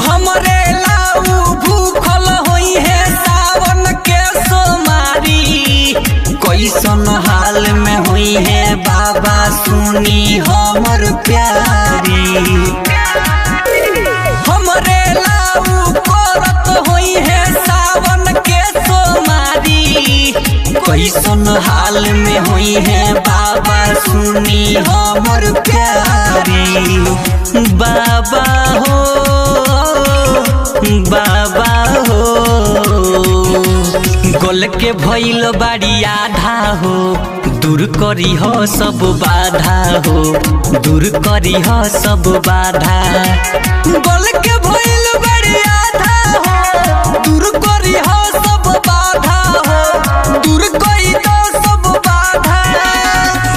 हमरे लाऊ भूखल होई है सावन के सोमारी, कैसन हाल में हुई है बाबा सुनी हमर प्यारी। हमरे लाऊ करत होई है सावन के सोमारी, कैसन हाल में हुई है बाबा सुनी हमर प्यारी। बाबा हो बाबा हो, गोल के भइल बाड़ी आधा हो, दूर करी हो सब बाधा हो, दूर करी हो सब बाधा। गोल के भइल बाड़ी आधा हो, दूर करी हो सब बाधा हो, दूर करी दो सब बाधा।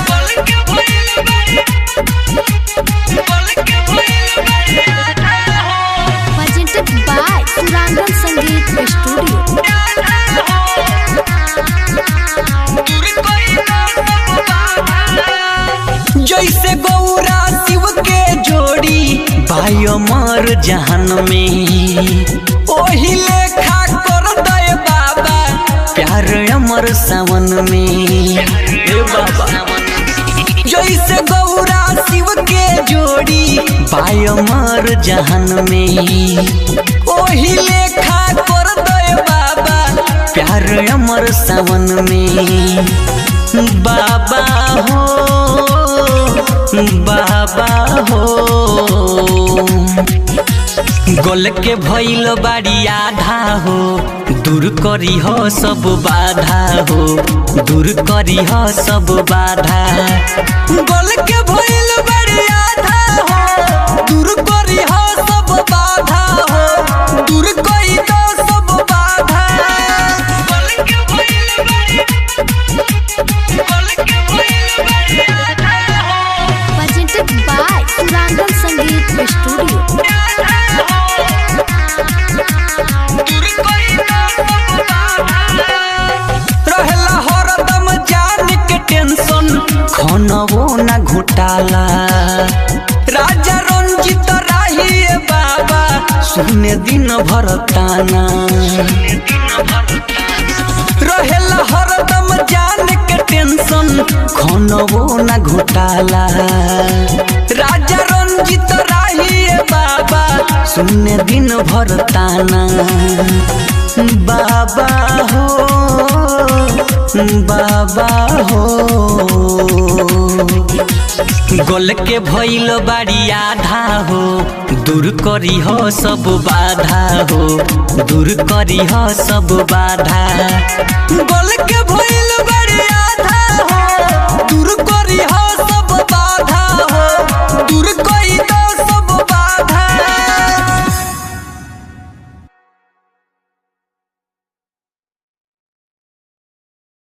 गोल के भइल बाड़ी, गोल के भइल बाड़ी आधा हो। Presented by Surangan Sangeet Studio. जैसे गौरा शिव के जोड़ी भाई अमर जहान में, ओही लेखा कर दे बाबा प्यार अमर सावन में। ए बाबा जैसे गौरा शिव के जोड़ी भाई अमर जहान में, ओही लेखा कर दे बाबा प्यार अमर सावन में। बाबा हो बाबा हो, गोल के भइल बाड़ी आधा हो, दूर करी हो सब बाधा हो, दूर करी हो सब बाधा। गोल के भइल बाड़ी आधा हो, दूर करी हो सब बाधा हो, दूर करी दो सब बाधा। गोल के भइल बाड़ी, गोल के भइल बाड़ी आधा हो। Presented by Surangan Sangeet Studio. रहेला हरदम जान के टेंशन, खानवो ना घोटाला। राजा रंजित राही बाबा सुने दिन भर ताना। रहेला हरदम जान के टेंशन, खानवो ना घोटाला। राजा रंजित राही बाबा सुने दिन भर ताना। बाबा हो बाबा हो, गोल के भइल बाड़ी आधा हो, दूर करी हो सब बाधा हो, दूर करी हो सब बाधा। गोल के भइल बाड़ी आधा हो, दूर